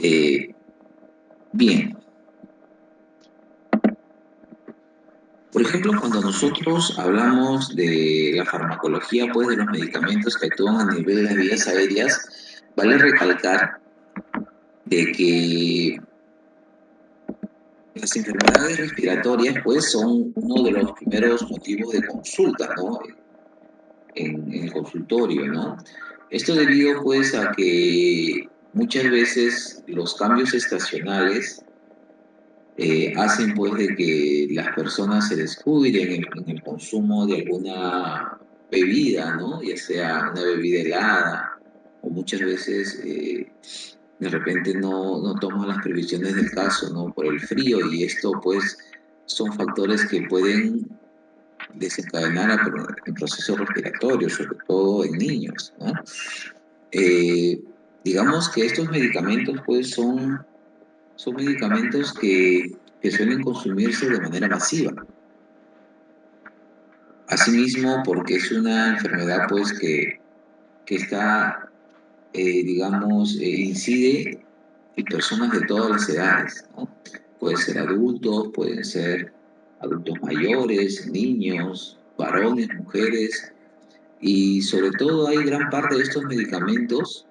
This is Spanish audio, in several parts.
Eh, Bien, por ejemplo, cuando nosotros hablamos de la farmacología, pues de los medicamentos que actúan a nivel de las vías aéreas, vale recalcar de que las enfermedades respiratorias, pues son uno de los primeros motivos de consulta, ¿no? En el consultorio, ¿no? Esto debido, pues, a que muchas veces los cambios estacionales hacen pues de que las personas se descuiden en el consumo de alguna bebida, ¿no? Ya sea una bebida helada o muchas veces de repente no toman las previsiones del caso, ¿no? Por el frío y esto pues son factores que pueden desencadenar en procesos respiratorios, sobre todo en niños, ¿no? Eh, digamos que estos medicamentos pues son medicamentos que suelen consumirse de manera masiva. Asimismo, porque es una enfermedad pues que está, digamos, incide en personas de todas las edades, ¿no? Pueden ser adultos, pueden ser adultos mayores, niños, varones, mujeres, y sobre todo hay gran parte de estos medicamentos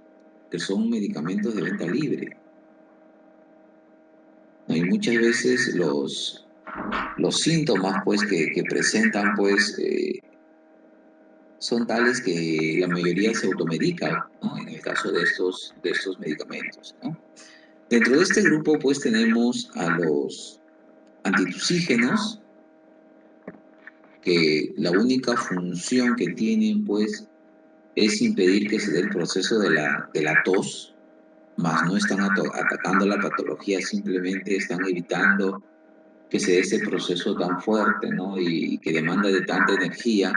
que son medicamentos de venta libre, ¿no? Y muchas veces los síntomas pues que presentan pues son tales que la mayoría se automedica, ¿no? En el caso de estos medicamentos, ¿no? Dentro de este grupo pues tenemos a los antitusígenos, que la única función que tienen pues es impedir que se dé el proceso de la tos, más no están atacando la patología, simplemente están evitando que se dé ese proceso tan fuerte, ¿no? Y que demanda de tanta energía.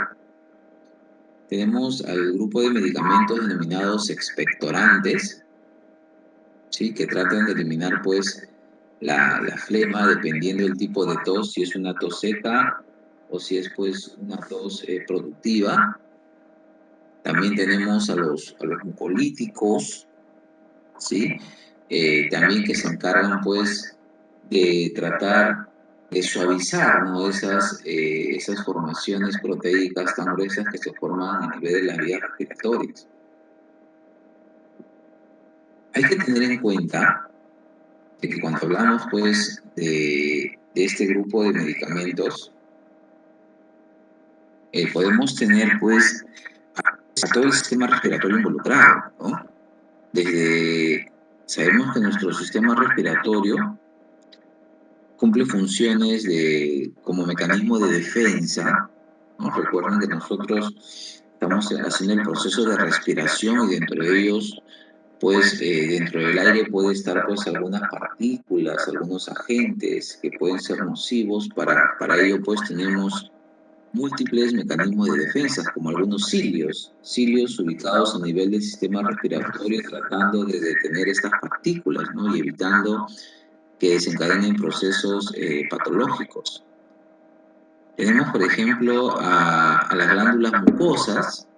Tenemos al grupo de medicamentos denominados expectorantes, ¿sí? Que tratan de eliminar pues la flema dependiendo del tipo de tos, si es una tos seca o si es pues una tos productiva. También tenemos a los mucolíticos, ¿sí? También que se encargan pues de tratar de suavizar, ¿no? Esas formaciones proteicas tan gruesas que se forman a nivel de las vías respiratorias. Hay que tener en cuenta de que cuando hablamos pues de este grupo de medicamentos, podemos tener pues a todo el sistema respiratorio involucrado, ¿no? Desde, sabemos que nuestro sistema respiratorio cumple funciones como mecanismo de defensa, ¿no? Recuerden que nosotros estamos haciendo el proceso de respiración y dentro de ellos pues dentro del aire puede estar pues algunas partículas, algunos agentes que pueden ser nocivos. Para ello pues tenemos múltiples mecanismos de defensa, como algunos cilios ubicados a nivel del sistema respiratorio tratando de detener estas partículas, ¿no? Y evitando que desencadenen procesos patológicos. Tenemos, por ejemplo, a las glándulas mucosas,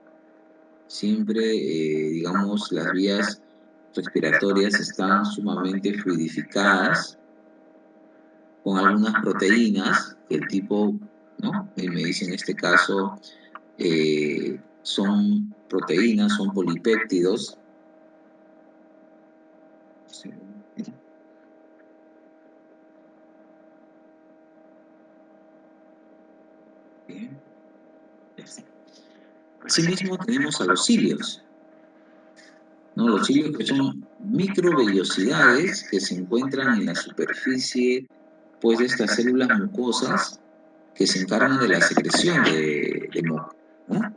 siempre, digamos, las vías respiratorias están sumamente fluidificadas con algunas proteínas que el tipo, ¿no? Me dice en este caso, son proteínas, son polipéptidos. Bien. Asimismo tenemos a los cilios, ¿no? Los cilios que son microvellosidades que se encuentran en la superficie pues, de estas células mucosas que se encargan de la secreción de moco, ¿no?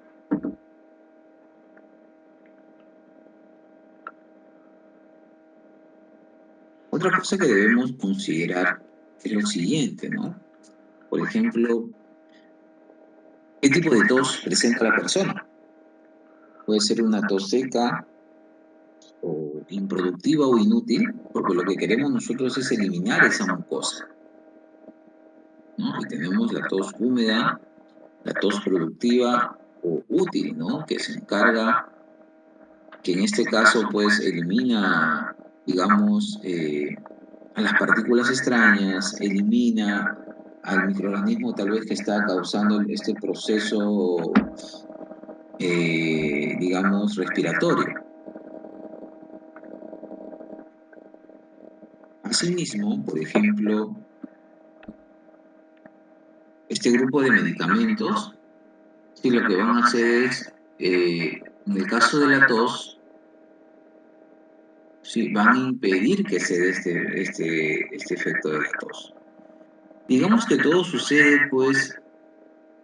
Otra cosa que debemos considerar es lo siguiente, ¿no? Por ejemplo, ¿qué tipo de tos presenta la persona? Puede ser una tos seca o improductiva o inútil, porque lo que queremos nosotros es eliminar esa mucosa, ¿no? Y tenemos la tos húmeda, la tos productiva o útil, ¿no? Que se encarga, que en este caso pues elimina digamos, a las partículas extrañas, elimina al microorganismo tal vez que está causando este proceso, digamos, respiratorio. Asimismo, por ejemplo, este grupo de medicamentos, sí, lo que van a hacer es, en el caso de la tos, sí, van a impedir que se dé este efecto de la tos. Digamos que todo sucede, pues,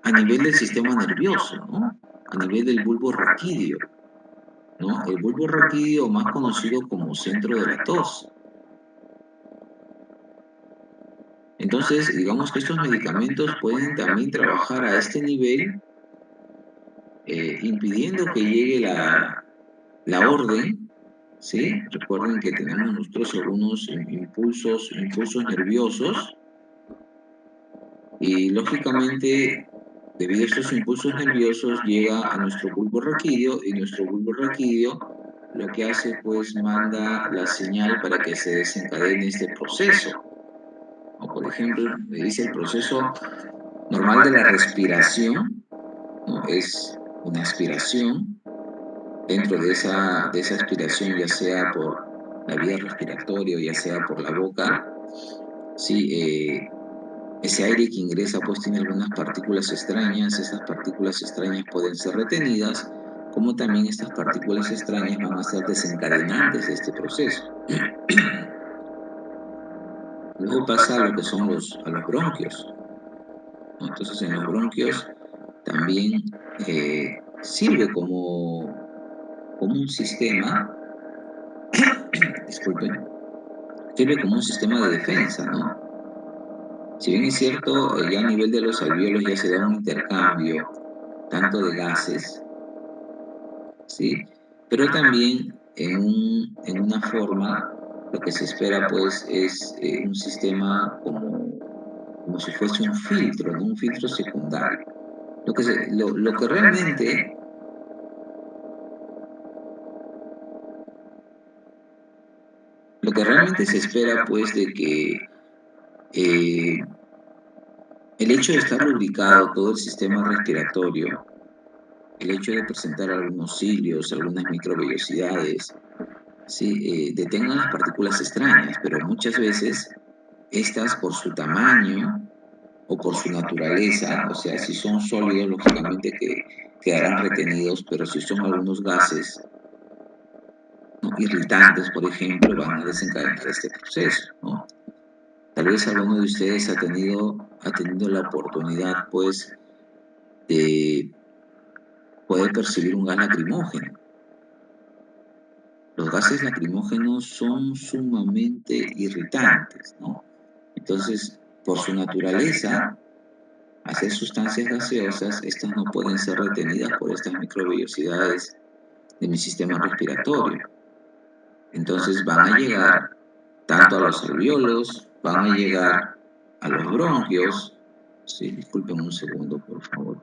a nivel del sistema nervioso, ¿no? A nivel del bulbo raquídeo, ¿no? El bulbo raquídeo, más conocido como centro de la tos. Entonces, digamos que estos medicamentos pueden también trabajar a este nivel, impidiendo que llegue la orden, ¿sí? Recuerden que tenemos nosotros algunos impulsos nerviosos y lógicamente, debido a estos impulsos nerviosos, llega a nuestro bulbo raquídeo y nuestro bulbo raquídeo lo que hace pues manda la señal para que se desencadene este proceso. O por ejemplo, me dice el proceso normal de la respiración, ¿no? Es una aspiración. Dentro de esa aspiración, ya sea por la vía respiratoria o ya sea por la boca, sí, ese aire que ingresa pues tiene algunas partículas extrañas, esas partículas extrañas pueden ser retenidas, como también estas partículas extrañas van a ser desencadenantes de este proceso. Luego pasa a lo que son a los bronquios, ¿no? Entonces en los bronquios también sirve como un sistema, disculpen, sirve como un sistema de defensa, ¿no? Si bien es cierto, ya a nivel de los alvéolos ya se da un intercambio tanto de gases, ¿sí? Pero también en una forma, lo que se espera pues es un sistema como si fuese un filtro, ¿no? Un filtro secundario. Lo que realmente se espera pues de que eh, el hecho de estar lubricado todo el sistema respiratorio, el hecho de presentar algunos cilios, algunas microvellosidades, ¿sí? Detengan las partículas extrañas, pero muchas veces estas por su tamaño o por su naturaleza, o sea, si son sólidos, lógicamente que quedarán retenidos, pero si son algunos gases, ¿no? Irritantes, por ejemplo, van a desencadenar este proceso, ¿no? Tal vez alguno de ustedes ha tenido la oportunidad, pues, de poder percibir un gas lacrimógeno. Los gases lacrimógenos son sumamente irritantes, ¿no? Entonces, por su naturaleza, al ser sustancias gaseosas, estas no pueden ser retenidas por estas microvellosidades de mi sistema respiratorio. Entonces van a llegar tanto a los alvéolos, van a llegar a los bronquios. Sí, disculpen un segundo, por favor.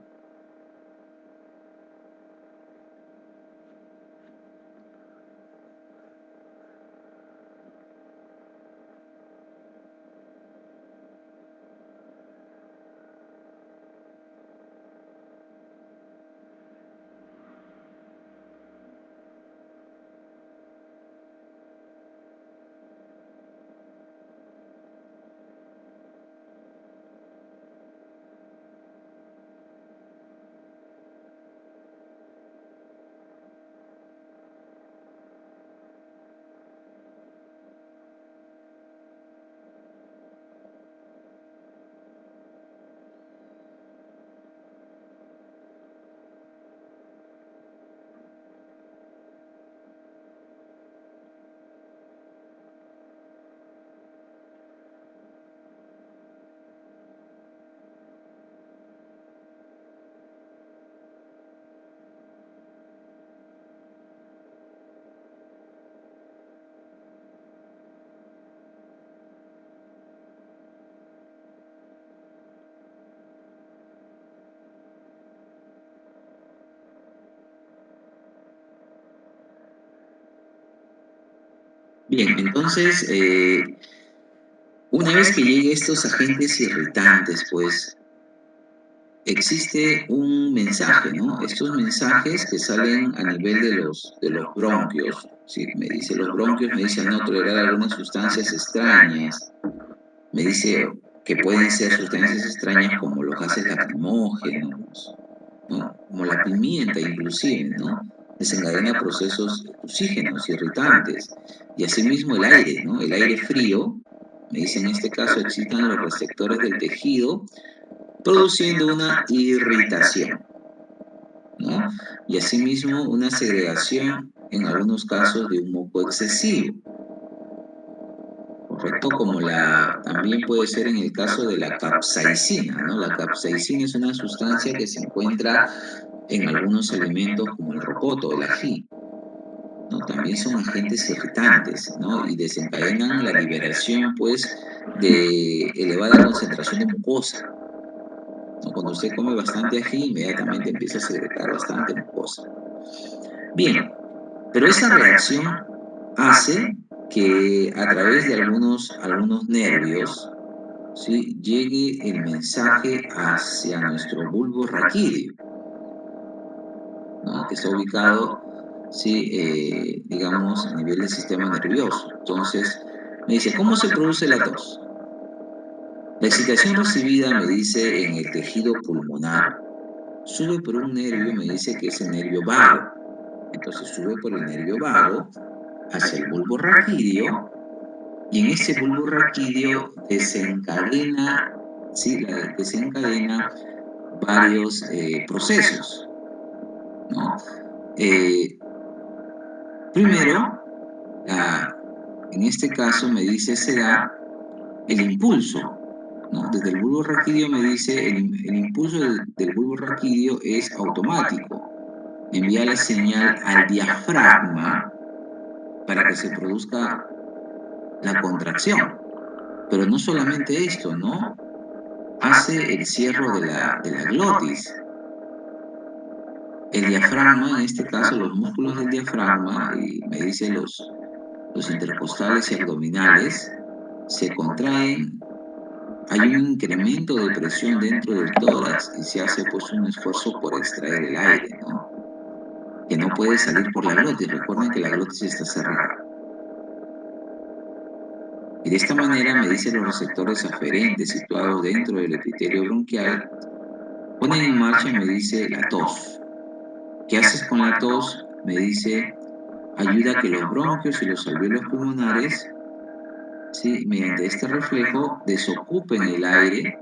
Bien, entonces, una vez que lleguen estos agentes irritantes, pues existe un mensaje, ¿no? Estos mensajes que salen a nivel de los bronquios, ¿sí? Me dice, los bronquios me dicen no tolerar algunas sustancias extrañas, me dice que pueden ser sustancias extrañas como los gases lacrimógenos, ¿no? Como la pimienta inclusive, ¿no? Desencadena procesos toxígenos, irritantes, y asimismo el aire, ¿no? El aire frío, me dice en este caso excitan los receptores del tejido produciendo una irritación, ¿no? Y asimismo una segregación en algunos casos de un moco excesivo, ¿correcto? Como también puede ser en el caso de la capsaicina, ¿no? La capsaicina es una sustancia que se encuentra en algunos alimentos como el rocoto, el ají, ¿no? También son agentes irritantes, ¿no? Y desencadenan la liberación, pues, de elevada concentración de mucosa, ¿no? Cuando usted come bastante ají, inmediatamente empieza a secretar bastante mucosa. Bien, pero esa reacción hace que a través de algunos nervios, ¿sí? Llegue el mensaje hacia nuestro bulbo raquídeo, ¿no? Que está ubicado, ¿sí? Digamos, a nivel del sistema nervioso. Entonces, me dice, ¿cómo se produce la tos? La excitación recibida, me dice, en el tejido pulmonar, sube por un nervio, me dice que es el nervio vago. Entonces sube por el nervio vago hacia el bulbo raquídeo y en ese bulbo raquídeo desencadena, ¿sí? Desencadena varios procesos, ¿no? Eh, Primero, la- en este caso me dice se da el impulso, ¿no? Desde el bulbo raquídeo me dice el impulso del bulbo raquídeo es automático. Envía la señal al diafragma para que se produzca la contracción. Pero no solamente esto, ¿no? Hace el cierre de la glotis. El diafragma, en este caso los músculos del diafragma, y me dice los intercostales y abdominales, se contraen, hay un incremento de presión dentro del tórax y se hace pues un esfuerzo por extraer el aire, ¿no? Que no puede salir por la glotis. Recuerden que la glotis está cerrada. Y de esta manera, me dicen los receptores aferentes situados dentro del epitelio bronquial, ponen en marcha, me dice, la tos. ¿Qué haces con la tos? Me dice, ayuda a que los bronquios y los alvéolos pulmonares, ¿sí? Mediante este reflejo, desocupen el aire,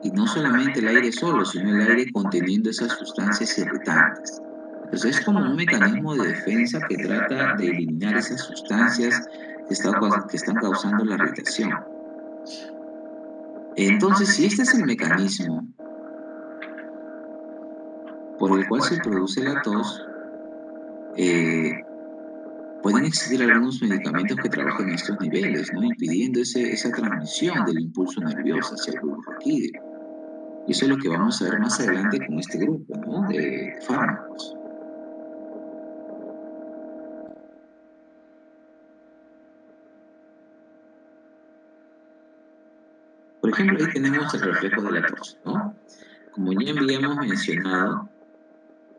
y no solamente el aire solo, sino el aire conteniendo esas sustancias irritantes. Entonces es como un mecanismo de defensa que trata de eliminar esas sustancias que están causando la irritación. Entonces, si este es el mecanismo por el cual se produce la tos, eh, pueden existir algunos medicamentos que trabajen en estos niveles, ¿no? Impidiendo esa transmisión del impulso nervioso hacia el bulbo raquídeo. Y eso es lo que vamos a ver más adelante con este grupo, ¿no? De fármacos. Por ejemplo, ahí tenemos el reflejo de la tos, ¿no? Como ya habíamos mencionado,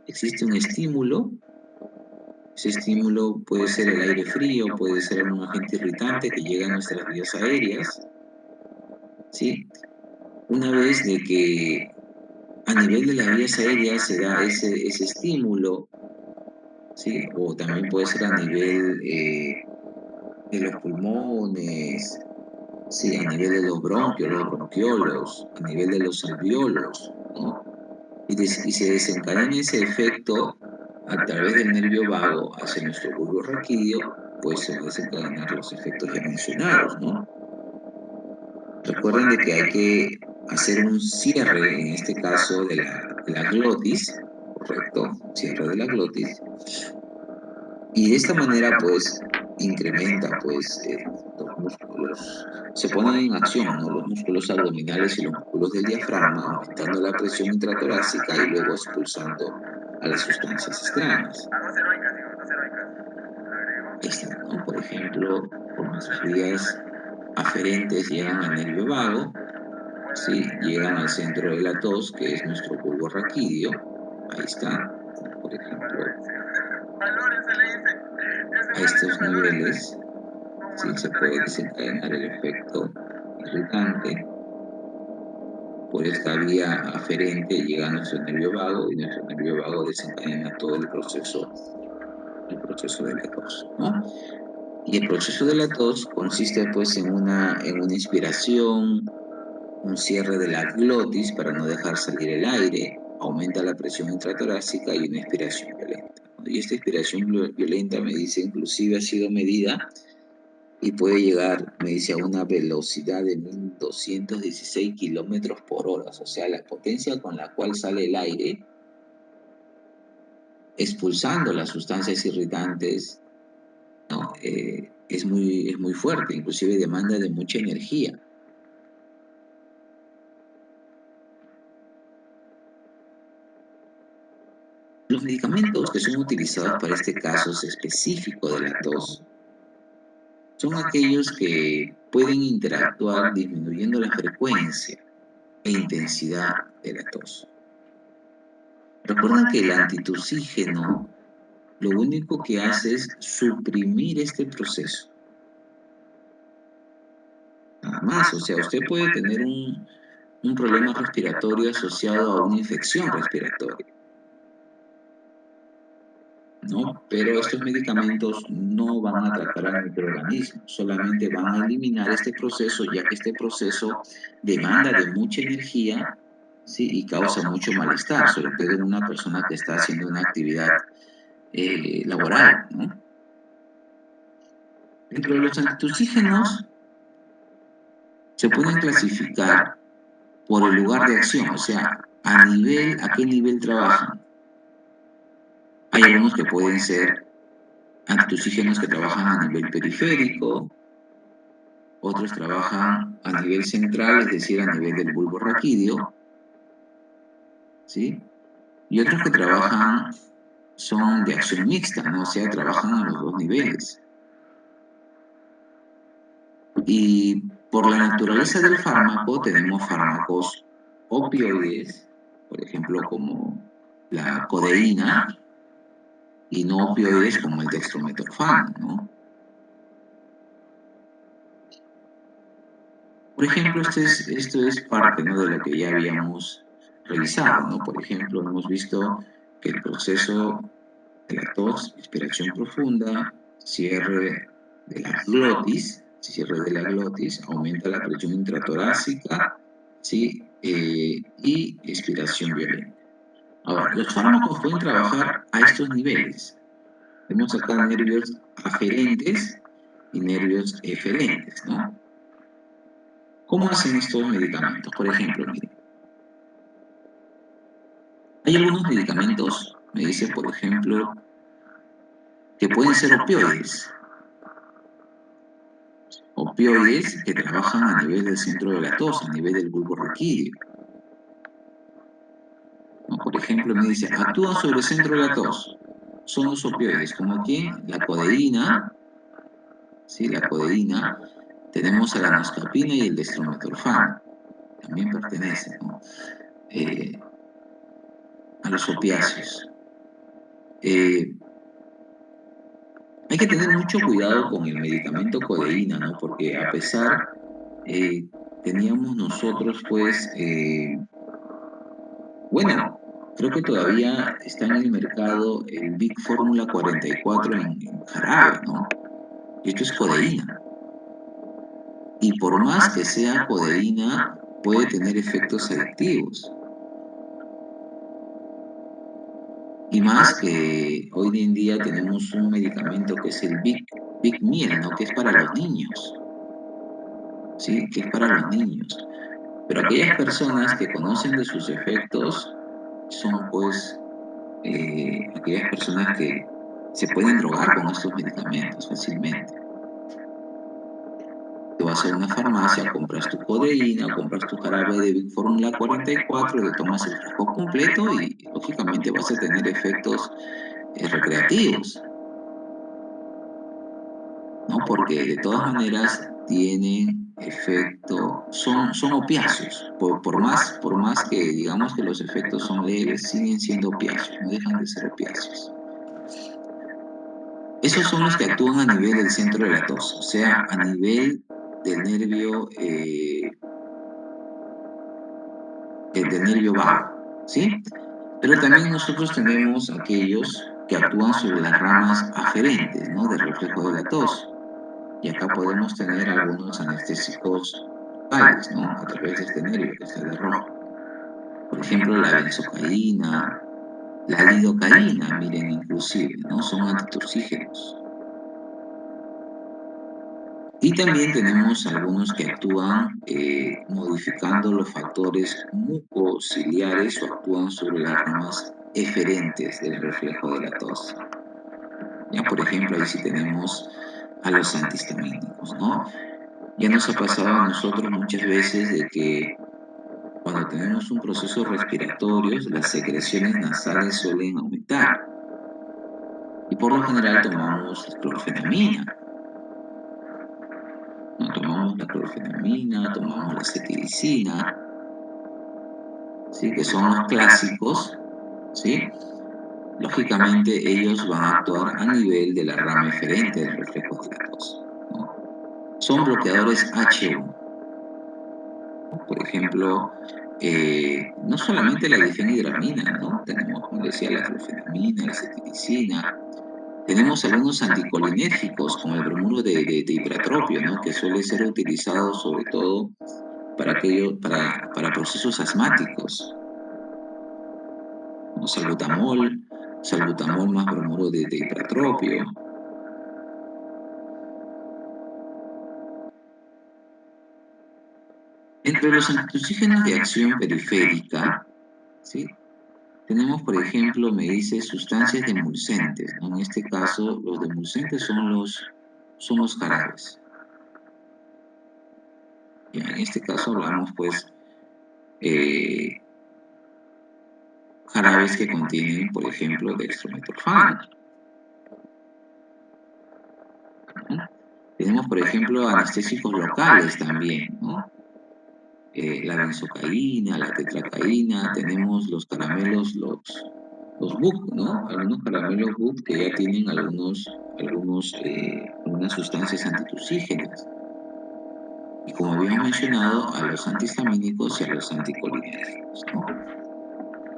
existe un estímulo. Ese estímulo puede ser el aire frío, puede ser algún agente irritante que llega a nuestras vías aéreas, ¿sí? Una vez de que a nivel de las vías aéreas se da ese estímulo, ¿sí? O también puede ser a nivel de los pulmones, ¿sí? A nivel de los bronquios, los bronquiolos, a nivel de los alveolos, ¿no? Y se desencadena ese efecto a través del nervio vago hacia nuestro bulbo raquídeo, pues se va a desencadenar los efectos ya mencionados, ¿no? Recuerden de que hay que hacer un cierre, en este caso, de la glotis, ¿correcto? Cierre de la glotis. Y de esta manera, pues, incrementa, pues, los músculos. Se ponen en acción, ¿no? Los músculos abdominales y los músculos del diafragma, aumentando la presión intratorácica y luego expulsando a las sustancias extrañas. Ahí está, ¿no? Por ejemplo, por nuestras vías aferentes llegan al nervio vago, ¿sí? Llegan al centro de la tos, que es nuestro bulbo raquídeo. Ahí está, por ejemplo, a estos niveles, ¿sí? Se puede desencadenar el efecto irritante. Por esta vía aferente llega a nuestro nervio vago y nuestro nervio vago desencadena todo el proceso de la tos, ¿no? Y el proceso de la tos consiste pues en una inspiración, un cierre de la glotis para no dejar salir el aire, aumenta la presión intratorácica y una expiración violenta, ¿no? Y esta expiración violenta, me dice, inclusive ha sido medida y puede llegar, me dice, a una velocidad de 1216 kilómetros por hora. O sea, la potencia con la cual sale el aire, expulsando las sustancias irritantes, ¿no? Es muy fuerte, inclusive demanda de mucha energía. Los medicamentos que son utilizados para este caso específico de la tos son aquellos que pueden interactuar disminuyendo la frecuencia e intensidad de la tos. Recuerda que el antitusígeno lo único que hace es suprimir este proceso. Nada más, o sea, usted puede tener un problema respiratorio asociado a una infección respiratoria, ¿no? Pero estos medicamentos no van a atacar al microorganismo, solamente van a eliminar este proceso, ya que este proceso demanda de mucha energía, ¿sí? Y causa mucho malestar, sobre todo en una persona que está haciendo una actividad laboral, ¿no? Dentro de los antitusígenos se pueden clasificar por el lugar de acción, o sea, a qué nivel trabajan. Hay algunos que pueden ser antitusígenos que trabajan a nivel periférico, otros trabajan a nivel central, es decir, a nivel del bulbo raquídeo, ¿sí? Y otros que trabajan son de acción mixta, ¿no? O sea, trabajan a los dos niveles. Y por la naturaleza del fármaco tenemos fármacos opioides, por ejemplo, como la codeína, y no opioides como el dextrometorfán, ¿no? Por ejemplo, esto es parte, ¿no?, de lo que ya habíamos revisado, ¿no? Por ejemplo, hemos visto que el proceso de la tos, inspiración profunda, cierre de la glotis, aumenta la presión intratorácica, ¿sí? Y expiración violenta. Ahora, los fármacos pueden trabajar a estos niveles. Tenemos acá nervios aferentes y nervios eferentes, ¿no? ¿Cómo hacen estos medicamentos? Por ejemplo, miren, hay algunos medicamentos, me dice, por ejemplo, que pueden ser opioides que trabajan a nivel del centro de la tos, a nivel del bulbo raquídeo, ¿no? Por ejemplo, me dice, actúan sobre el centro de la tos. Son los opioides, como quién, la codeína, ¿sí? La codeína, tenemos a la noscapina y el dextrometorfán, también pertenecen, ¿no?, a los opiáceos. Eh, Hay que tener mucho cuidado con el medicamento codeína, ¿no? Porque a pesar, eh, teníamos nosotros, pues, bueno, creo que todavía está en el mercado el Big Fórmula 44 en jarabe, ¿no? Y esto es codeína. Y por más que sea codeína, puede tener efectos adictivos. Y más que hoy en día tenemos un medicamento que es el Big Meal, ¿no? Que es para los niños, ¿sí? Que es para los niños. Pero aquellas personas que conocen de sus efectos son, pues, aquellas personas que se pueden drogar con estos medicamentos fácilmente. Tú vas a una farmacia, compras tu codeína, compras tu jarabe de Big Fórmula 44, te tomas el frasco completo y lógicamente vas a tener efectos recreativos, ¿no? ¿no? Porque de todas maneras tienen efecto, son opiáceos. Por más que digamos que los efectos son leves, siguen siendo opiáceos, no dejan de ser opiáceos. Esos son los que actúan a nivel del centro de la tos, o sea, a nivel del nervio, del nervio vago, ¿sí? Pero también nosotros tenemos aquellos que actúan sobre las ramas aferentes, ¿no? Del reflejo de la tos. Y acá podemos tener algunos anestésicos locales, ¿no? A través de este nervio que está de rojo. Por ejemplo, la benzocaína, la lidocaína, miren, inclusive, ¿no? Son antitursígenos. Y también tenemos algunos que actúan modificando los factores mucociliares o actúan sobre las ramas eferentes del reflejo de la tos. Ya, por ejemplo, ahí sí tenemos a los antihistamínicos, ¿no? Ya nos ha pasado a nosotros muchas veces de que cuando tenemos un proceso respiratorio, las secreciones nasales suelen aumentar. Y por lo general tomamos clorfenamina, ¿no? Tomamos la clorfenamina, tomamos la cetiricina, ¿sí? Que son los clásicos, ¿sí? Lógicamente ellos van a actuar a nivel de la rama eferente del reflejo de la tos, ¿no? Son bloqueadores H1. Por ejemplo, no solamente la difenhidramina, ¿no? Tenemos, como decía, la clorfenamina, la cetiricina. Tenemos algunos anticolinérgicos, como el bromuro de hipratropio, ¿no? Que suele ser utilizado sobre todo para procesos asmáticos, como salbutamol más bromuro de hipratropio. Entre los antitussígenos de acción periférica, ¿sí? Tenemos, por ejemplo, me dice sustancias demulcentes, ¿no? En este caso, los demulcentes son los jarabes. Ya, en este caso hablamos, pues, eh, jarabes que contienen, por ejemplo, dextrometorfano, ¿no? Tenemos, por ejemplo, anestésicos locales también, ¿no? La benzocaína, la tetracaína, tenemos los caramelos, los BUC, ¿no? Algunos caramelos BUC que ya tienen algunas sustancias antitussígenas. Y como habíamos mencionado, a los antihistamínicos y a los anticolinérgicos, ¿no?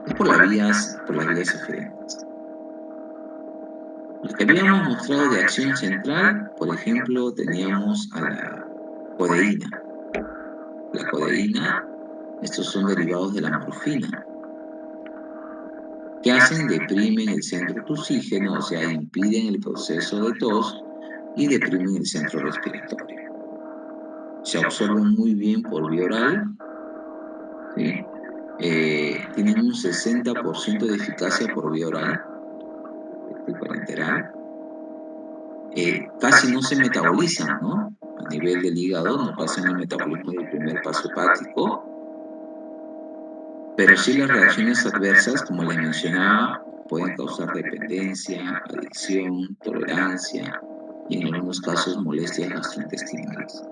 Es por las vías eferentes. Los que habíamos mostrado de acción central, por ejemplo, teníamos a la codeína. La codeína, estos son derivados de la morfina. ¿Qué hacen? Deprimen el centro tusígeno, o sea, impiden el proceso de tos y deprimen el centro respiratorio. Se absorben muy bien por vía oral, ¿sí? Tienen un 60% de eficacia por vía oral, parenteral. Casi no se metabolizan, ¿no? A nivel del hígado no pasan el metabolismo del primer paso hepático, pero sí las reacciones adversas, como les mencionaba, pueden causar dependencia, adicción, tolerancia y en algunos casos molestias gastrointestinales.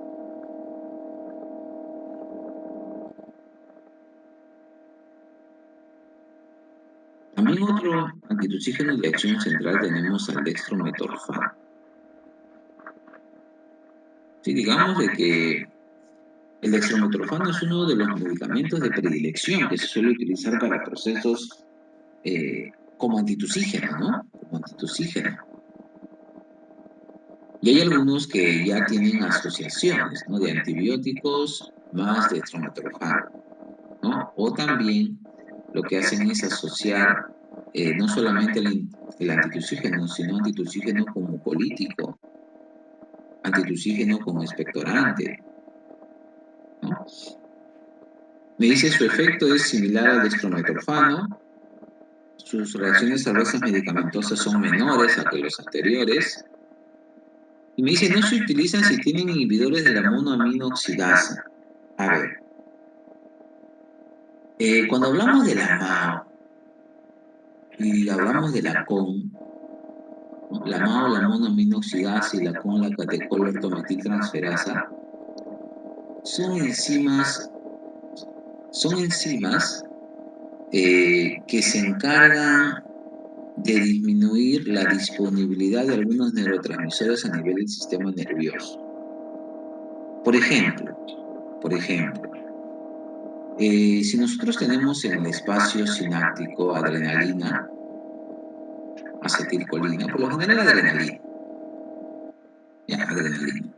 También otro antitussígeno de acción central tenemos al dextrometorfano. Sí, digamos de que el dextrometorfano es uno de los medicamentos de predilección que se suele utilizar para procesos como antitussígeno, ¿no? Como antitussígeno. Y hay algunos que ya tienen asociaciones, ¿no? De antibióticos más dextrometorfano, ¿no? O también lo que hacen es asociar no solamente el antitussígeno, sino antitussígeno como político, antitussígeno como expectorante, ¿no? Me dice su efecto es similar al dextrometorfano, sus reacciones adversas medicamentosas son menores a que los anteriores, y me dice no se utilizan si tienen inhibidores de la monoaminoxidasa. A ver, cuando hablamos de la MAO y hablamos de la COM, ¿no? La MAO, la monoaminoxidasa y la CON, la catecolortometiltransferasa, son enzimas, son enzimas que se encargan de disminuir la disponibilidad de algunos neurotransmisores a nivel del sistema nervioso. Por ejemplo, si nosotros tenemos en el espacio sináptico adrenalina, acetilcolina, por lo general adrenalina, ya, adrenalina.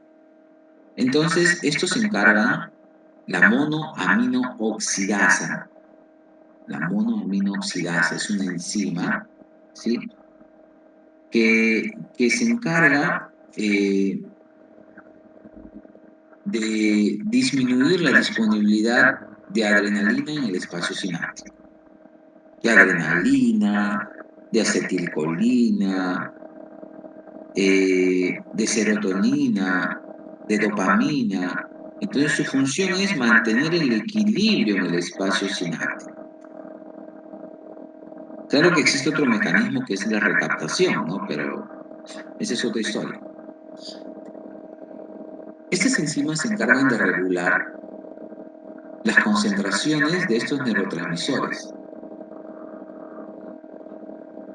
Entonces, esto se encarga la monoaminooxidasa. La monoaminooxidasa es una enzima, ¿sí? que se encarga de disminuir la disponibilidad de adrenalina en el espacio sináptico. De adrenalina, de acetilcolina, de serotonina, de dopamina. Entonces su función es mantener el equilibrio en el espacio sináptico. Claro que existe otro mecanismo que es la recaptación, ¿no? Pero esa es otra historia. Estas enzimas se encargan de regular las concentraciones de estos neurotransmisores.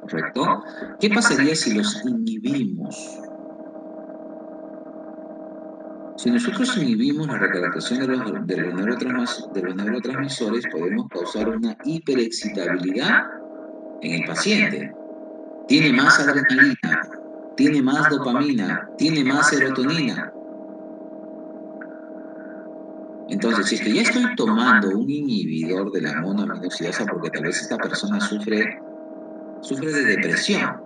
¿Correcto? ¿Qué pasaría si los inhibimos? Si nosotros inhibimos la recaptación de los neurotransmisores, podemos causar una hiperexcitabilidad en el paciente. Tiene más adrenalina, tiene más dopamina, tiene más serotonina. Entonces, si es que ya estoy tomando un inhibidor de la monoaminoxidasa porque tal vez esta persona sufre de depresión,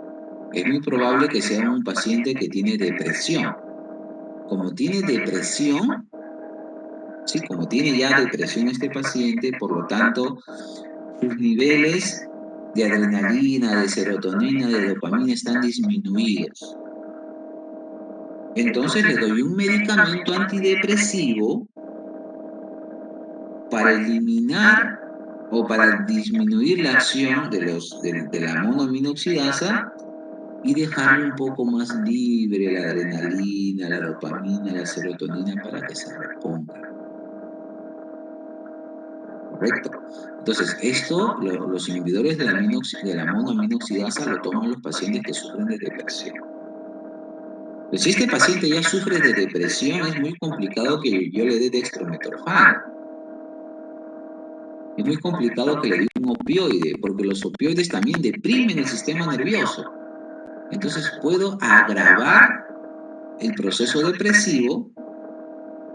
es muy probable que sea un paciente que tiene depresión. Como tiene depresión, ¿sí? Como tiene ya depresión este paciente, por lo tanto, sus niveles de adrenalina, de serotonina, de dopamina están disminuidos. Entonces le doy un medicamento antidepresivo para eliminar o para disminuir la acción de la monoaminoxidasa y dejarle un poco más libre la adrenalina, la dopamina, la serotonina para que se reponga. ¿Correcto? Entonces, los inhibidores de la monoaminoxidasa lo toman los pacientes que sufren de depresión. Pero si este paciente ya sufre de depresión, es muy complicado que yo le dé dextrometorfano. Es muy complicado que le dé un opioide, porque los opioides también deprimen el sistema nervioso. Entonces puedo agravar el proceso depresivo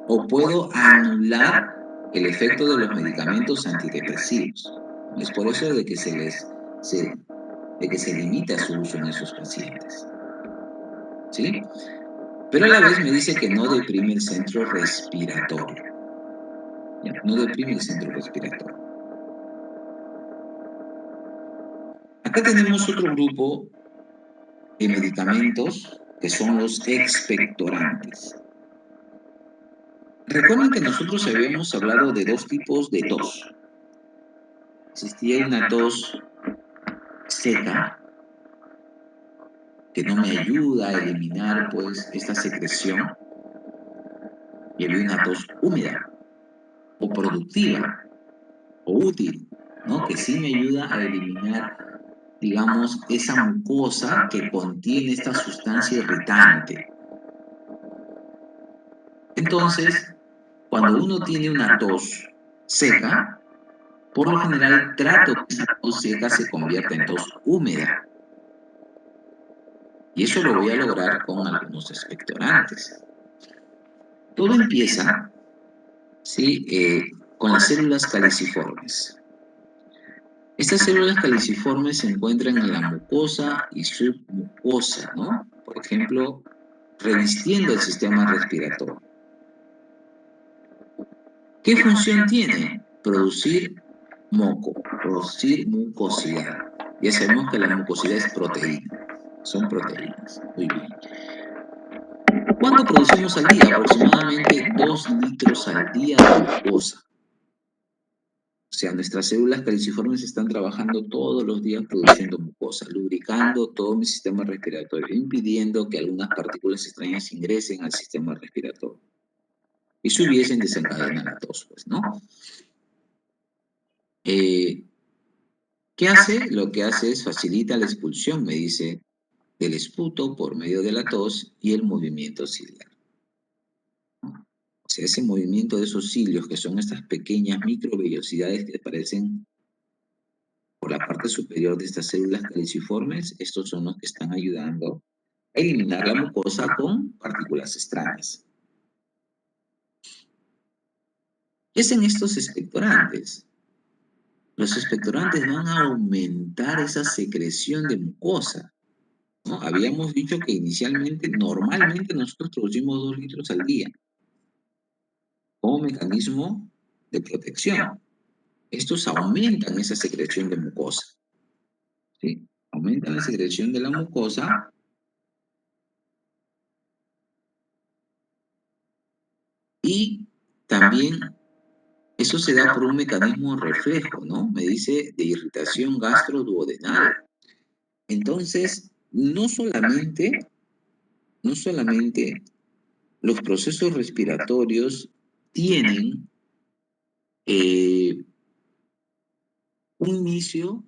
o puedo anular el efecto de los medicamentos antidepresivos. Es por eso de que se limita su uso en esos pacientes. ¿Sí? Pero a la vez me dice que no deprime el centro respiratorio. ¿Ya? No deprime el centro respiratorio. Acá tenemos otro grupo de medicamentos que son los expectorantes. Recuerden que nosotros habíamos hablado de dos tipos de tos. Existía una tos seca, que no me ayuda a eliminar pues esta secreción, y había una tos húmeda, o productiva, o útil, ¿no? Que sí me ayuda a eliminar, digamos, esa mucosa que contiene esta sustancia irritante. Entonces, cuando uno tiene una tos seca, por lo general trato que esa tos seca se convierta en tos húmeda. Y eso lo voy a lograr con algunos expectorantes. Todo empieza, ¿sí? Con las células caliciformes. Estas células caliciformes se encuentran en la mucosa y submucosa, ¿no? Por ejemplo, revistiendo el sistema respiratorio. ¿Qué función tiene? Producir moco, producir mucosidad. Ya sabemos que la mucosidad es proteína, son proteínas. Muy bien. ¿Cuánto producimos al día? Aproximadamente 2 litros al día de glucosa. sea, nuestras células caliciformes están trabajando todos los días produciendo mucosa, lubricando todo mi sistema respiratorio, impidiendo que algunas partículas extrañas ingresen al sistema respiratorio. Y si hubiesen, desencadenan la tos, pues, ¿no? Eh, ¿Qué hace? Lo que hace es facilita la expulsión, me dice, del esputo por medio de la tos y el movimiento ciliar, ¿no? O sea, ese movimiento de esos cilios, que son estas pequeñas microvellosidades que aparecen por la parte superior de estas células caliciformes, estos son los que están ayudando a eliminar la mucosa con partículas extrañas. ¿Qué hacen estos expectorantes? Los expectorantes van a aumentar esa secreción de mucosa, ¿no? Habíamos dicho que inicialmente, normalmente nosotros producimos 2 litros al día como mecanismo de protección. Estos aumentan esa secreción de mucosa, ¿sí? Aumentan la secreción de la mucosa y también eso se da por un mecanismo reflejo, ¿no? Me dice de irritación gastroduodenal. Entonces, no solamente los procesos respiratorios tienen eh, un inicio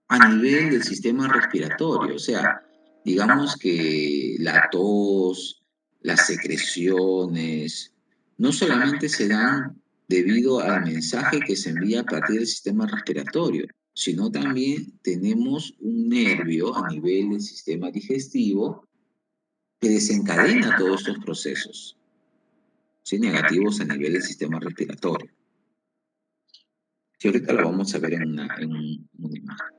a nivel del sistema respiratorio, o sea, digamos que la tos, las secreciones, no solamente se dan debido al mensaje que se envía a partir del sistema respiratorio, sino también tenemos un nervio a nivel del sistema digestivo que desencadena todos estos procesos, ¿sí? Negativos a nivel del sistema respiratorio. Y ahorita lo vamos a ver en una imagen.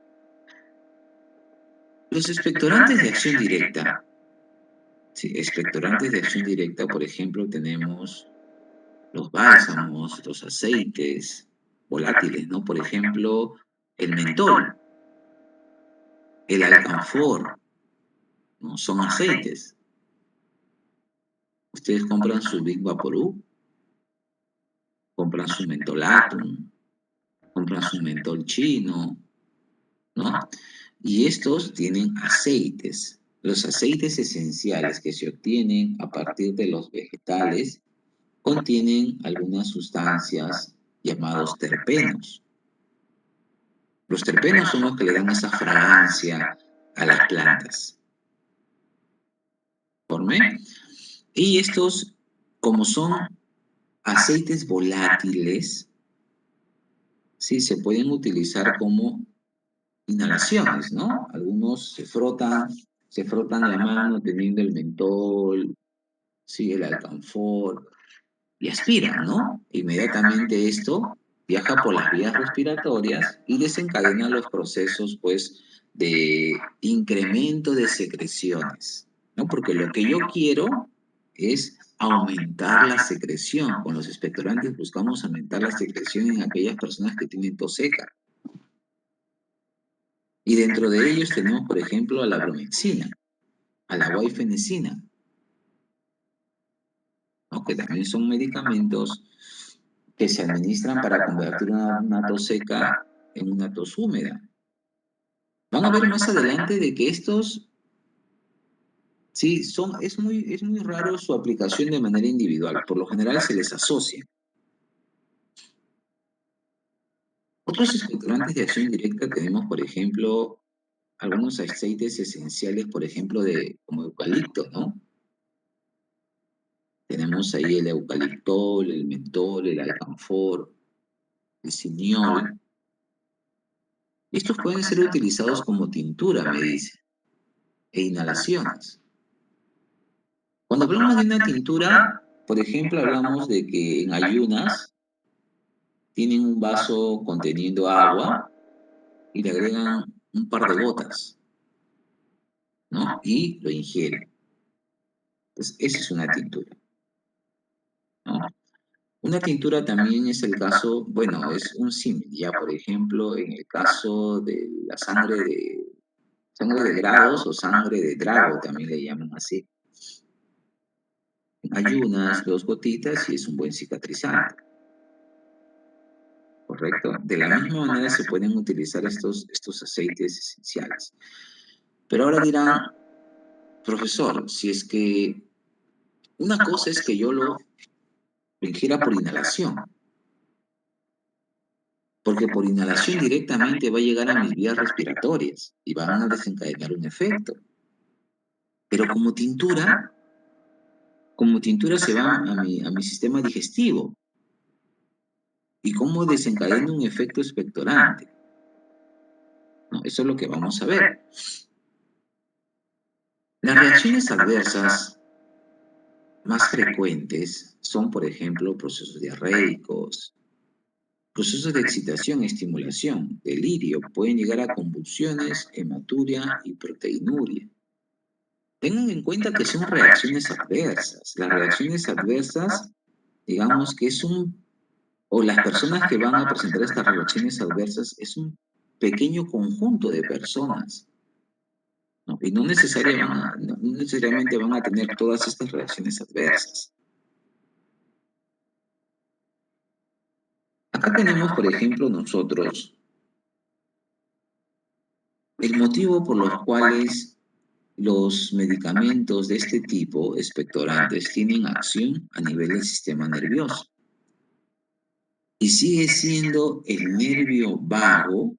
Los expectorantes de acción directa. Sí, expectorantes de acción directa, por ejemplo, tenemos los bálsamos, los aceites volátiles, ¿no? Por ejemplo, el mentol, el alcanfor, ¿no? Son aceites. Ustedes compran su Big Vaporub, compran su mentolatum, compran su mentol chino, ¿no? Y estos tienen aceites. Los aceites esenciales que se obtienen a partir de los vegetales contienen algunas sustancias llamados terpenos. Los terpenos son los que le dan esa fragancia a las plantas. ¿Por qué? Y estos, como son aceites volátiles, sí, se pueden utilizar como inhalaciones, ¿no? Algunos se frotan la mano teniendo el mentol, sí, el alcanfor, y aspiran, ¿no? Inmediatamente esto viaja por las vías respiratorias y desencadena los procesos, pues, de incremento de secreciones, ¿no? Porque lo que yo quiero es aumentar la secreción. Con los expectorantes buscamos aumentar la secreción en aquellas personas que tienen tos seca. Y dentro de ellos tenemos, por ejemplo, a la bromexina, a la guaifenicina, ¿no? Que también son medicamentos que se administran para convertir una tos seca en una tos húmeda. Van a ver más adelante de que estos, sí, es muy raro su aplicación de manera individual. Por lo general se les asocia. Otros expectorantes de acción directa tenemos, por ejemplo, algunos aceites esenciales, por ejemplo, como eucalipto, ¿no? Tenemos ahí el eucaliptol, el mentol, el alcanfor, el cineol. Estos pueden ser utilizados como tintura, me dice, e inhalaciones. Cuando hablamos de una tintura, por ejemplo, hablamos de que en ayunas tienen un vaso conteniendo agua y le agregan un par de gotas, ¿no? Y lo ingieren. Entonces, esa es una tintura, ¿no? Una tintura también es el caso, bueno, es un símil, ya por ejemplo, en el caso de la sangre de grados o sangre de drago, también le llaman así. En ayunas, 2 gotitas y es un buen cicatrizante. ¿correcto? De la misma manera se pueden utilizar estos aceites esenciales. Pero ahora dirán, profesor, si es que una cosa es que yo lo ingiera por inhalación, porque por inhalación directamente va a llegar a mis vías respiratorias y van a desencadenar un efecto. Pero como tintura se va a mi sistema digestivo y como desencadena un efecto expectorante. ¿No? Eso es lo que vamos a ver. Las reacciones adversas más frecuentes son, por ejemplo, procesos diarreicos, procesos de excitación, estimulación, delirio, pueden llegar a convulsiones, hematuria y proteinuria. Tengan en cuenta que son reacciones adversas. Las reacciones adversas, digamos que o las personas que van a presentar estas reacciones adversas es un pequeño conjunto de personas, ¿no? Y no necesariamente van a tener todas estas reacciones adversas. Acá tenemos, por ejemplo, nosotros el motivo por los cuales los medicamentos de este tipo, expectorantes, tienen acción a nivel del sistema nervioso. Y sigue siendo el nervio vago,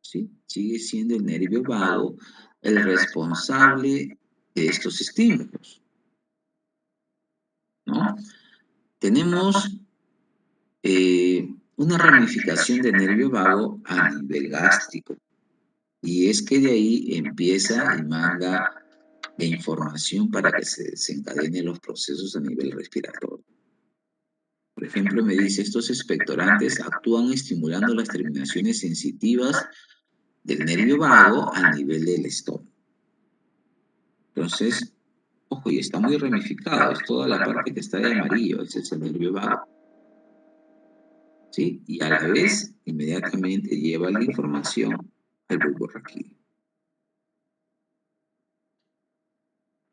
¿sí? Sigue siendo el nervio vago el responsable de estos estímulos, ¿no? Tenemos una ramificación del nervio vago a nivel gástrico. Y es que de ahí empieza y manda la información para que se desencadenen los procesos a nivel respiratorio. Por ejemplo, me dice, estos expectorantes actúan estimulando las terminaciones sensitivas del nervio vago a nivel del estómago. Entonces, ojo, y está muy ramificado, es toda la parte que está de amarillo, ese es el nervio vago. ¿Sí? Y a la vez, inmediatamente lleva la información al bulbo raquídeo.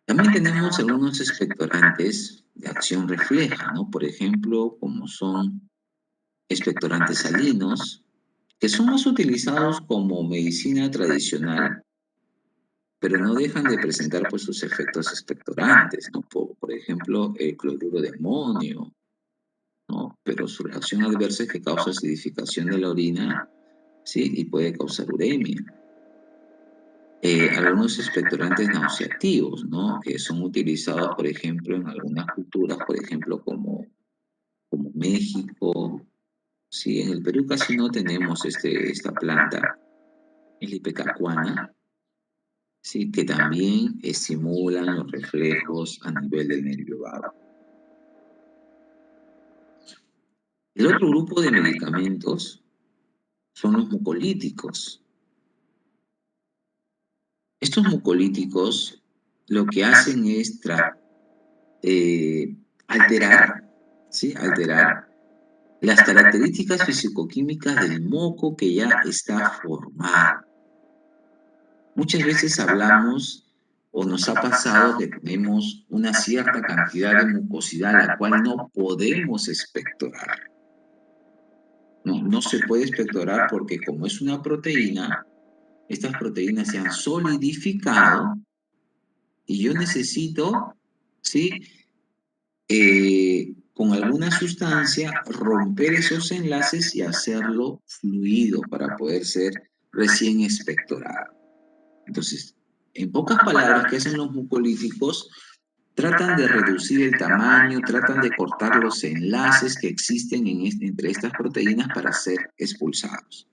También tenemos algunos expectorantes de acción refleja, ¿no? Por ejemplo, como son expectorantes salinos, que son más utilizados como medicina tradicional, pero no dejan de presentar pues, sus efectos expectorantes, ¿no? Por ejemplo, el cloruro de amonio, ¿no? Pero su reacción adversa es que causa acidificación de la orina, ¿sí? Y puede causar uremia. Algunos expectorantes nauseativos, ¿no? Que son utilizados, por ejemplo, en algunas culturas, por ejemplo, como México. Sí, en el Perú casi no tenemos esta planta, el ipecacuana, sí, que también estimulan los reflejos a nivel del nervio vago. El otro grupo de medicamentos son los mucolíticos. Estos mucolíticos lo que hacen es alterar, ¿sí? Alterar las características fisicoquímicas del moco que ya está formado. Muchas veces hablamos o nos ha pasado que tenemos una cierta cantidad de mucosidad la cual no podemos expectorar. No se puede expectorar porque como es una proteína, estas proteínas se han solidificado y yo necesito, ¿sí? Con alguna sustancia romper esos enlaces y hacerlo fluido para poder ser recién expectorado. Entonces, en pocas palabras, ¿qué hacen los mucolíticos? Tratan de reducir el tamaño, tratan de cortar los enlaces que existen entre estas proteínas para ser expulsados,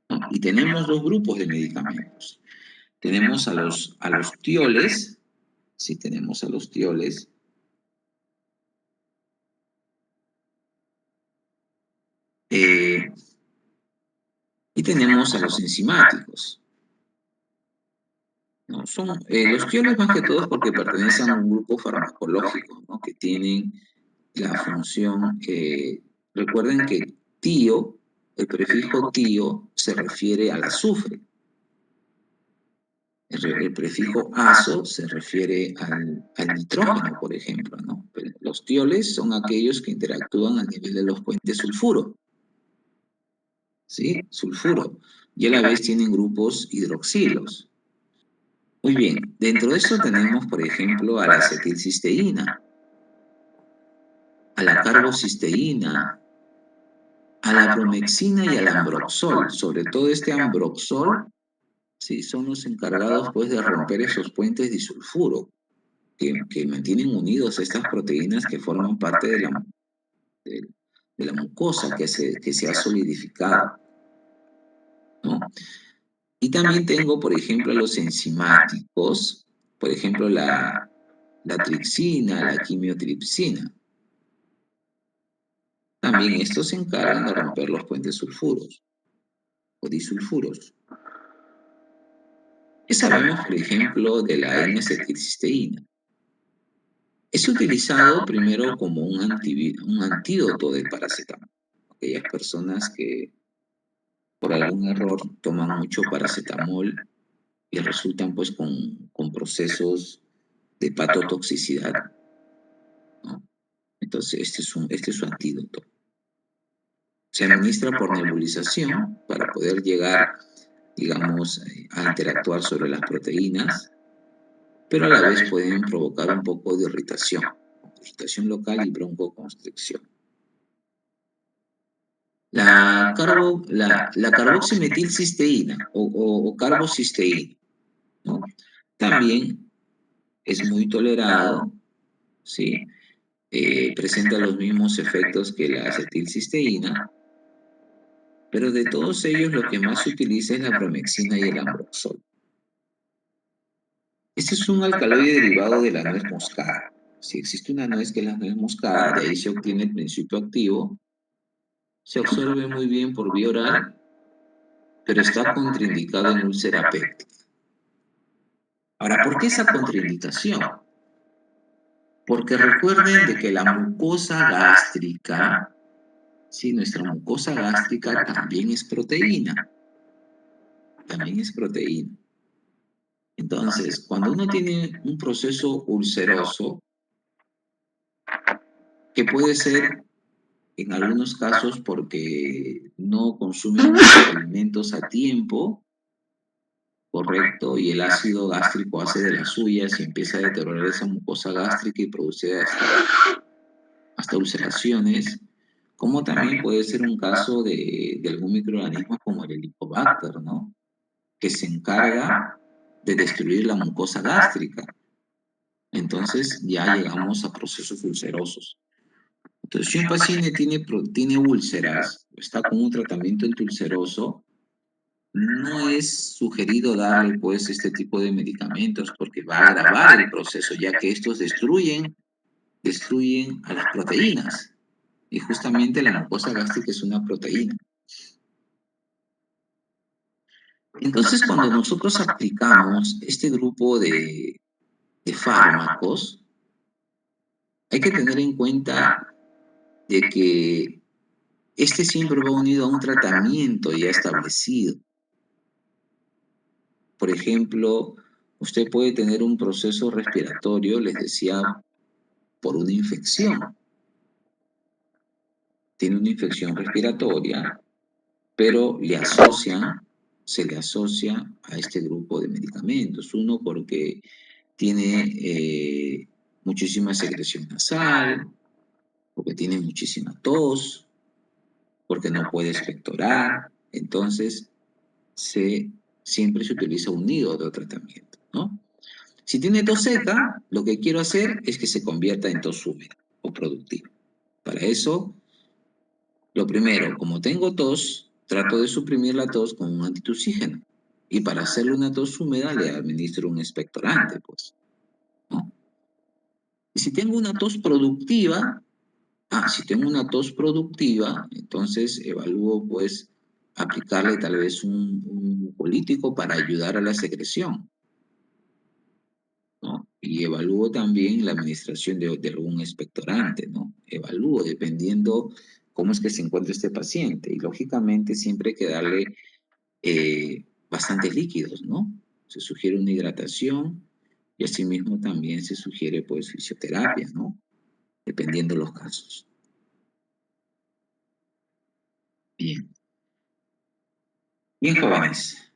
¿no? Y tenemos dos grupos de medicamentos. Tenemos a los tioles, sí tenemos a los tioles, eh, y tenemos a los enzimáticos, ¿no? Los tioles más que todo porque pertenecen a un grupo farmacológico, ¿no? Que tienen la función, recuerden que tío, el prefijo tío se refiere al azufre, el prefijo azo se refiere al nitrógeno, por ejemplo, ¿no? Pero los tioles son aquellos que interactúan a nivel de los puentes sulfuro. ¿sí? Sulfuro. Y a la vez tienen grupos hidroxilos. Muy bien, dentro de eso tenemos, por ejemplo, a la acetilcisteína, a la carbocisteína, a la bromexina y al ambroxol. Sobre todo este ambroxol, sí, son los encargados pues de romper esos puentes disulfuro que mantienen unidos estas proteínas que forman parte de, de la mucosa que se ha solidificado, ¿no? Y también tengo, por ejemplo, los enzimáticos, por ejemplo, la tripsina, la quimiotripsina. También estos se encargan de romper los puentes sulfuros o disulfuros. ¿Qué sabemos, por ejemplo, de la N-acetilcisteína? Es utilizado primero como un antídoto del paracetamol. Aquellas personas que por algún error toman mucho paracetamol y resultan pues con procesos de hepatotoxicidad, ¿no? Entonces, este es su antídoto. Se administra por nebulización para poder llegar, digamos, a interactuar sobre las proteínas, pero a la vez pueden provocar un poco de irritación local y broncoconstricción. La carboximetilcisteína o carbocisteína, ¿no? También es muy tolerado, ¿sí? Presenta los mismos efectos que la acetilcisteína, pero de todos ellos lo que más se utiliza es la bromexina y el ambroxol. Este es un alcaloide derivado de la nuez moscada. Si existe una nuez que es la nuez moscada, de ahí se obtiene el principio activo, se absorbe muy bien por vía oral, pero está contraindicado en úlcera péptica. Ahora, ¿por qué esa contraindicación? Porque recuerden de que la mucosa gástrica, sí, nuestra mucosa gástrica también es proteína. Entonces, cuando uno tiene un proceso ulceroso, que puede ser en algunos casos porque no consumen los alimentos a tiempo, correcto, y el ácido gástrico hace de las suyas y empieza a deteriorar esa mucosa gástrica y produce hasta ulceraciones, como también puede ser un caso de algún microorganismo como el Helicobacter, ¿no? Que se encarga de destruir la mucosa gástrica. Entonces ya llegamos a procesos ulcerosos. Entonces, si un paciente tiene úlceras, está con un tratamiento antiulceroso, no es sugerido darle pues este tipo de medicamentos porque va a agravar el proceso, ya que estos destruyen a las proteínas. Y justamente la mucosa gástrica es una proteína. Entonces, cuando nosotros aplicamos este grupo de fármacos, hay que tener en cuenta de que este siempre va unido a un tratamiento ya establecido. Por ejemplo, usted puede tener un proceso respiratorio, les decía, por una infección. Tiene una infección respiratoria, pero se le asocia a este grupo de medicamentos. Uno porque tiene muchísima secreción nasal, porque tiene muchísima tos, porque no puede expectorar. Entonces, siempre se utiliza unido a otro tratamiento, ¿no? Si tiene tos seca, lo que quiero hacer es que se convierta en tos húmeda o productiva. Para eso, lo primero, como tengo tos, trato de suprimir la tos con un antitusígeno. Y para hacerle una tos húmeda, le administro un expectorante, pues, ¿no? Y si tengo una tos productiva, si tengo una tos productiva, entonces evalúo, pues, aplicarle tal vez un mucolítico para ayudar a la secreción, ¿no? Y evalúo también la administración de algún expectorante, ¿no? Evalúo dependiendo cómo es que se encuentra este paciente. Y lógicamente siempre hay que darle bastantes líquidos, ¿no? Se sugiere una hidratación y asimismo también se sugiere pues fisioterapia, ¿no? Dependiendo los casos. Bien. Bien, jóvenes.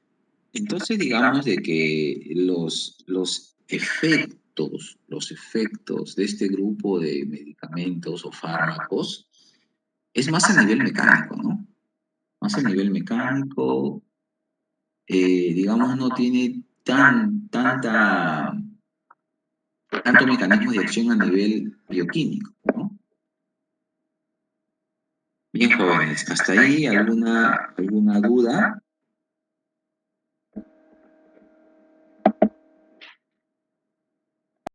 Entonces, digamos de que los efectos de este grupo de medicamentos o fármacos es más a nivel mecánico, ¿no? Más a nivel mecánico, digamos, no tiene tanto mecanismo de acción a nivel bioquímico, ¿no? Bien, jóvenes, hasta ahí alguna duda.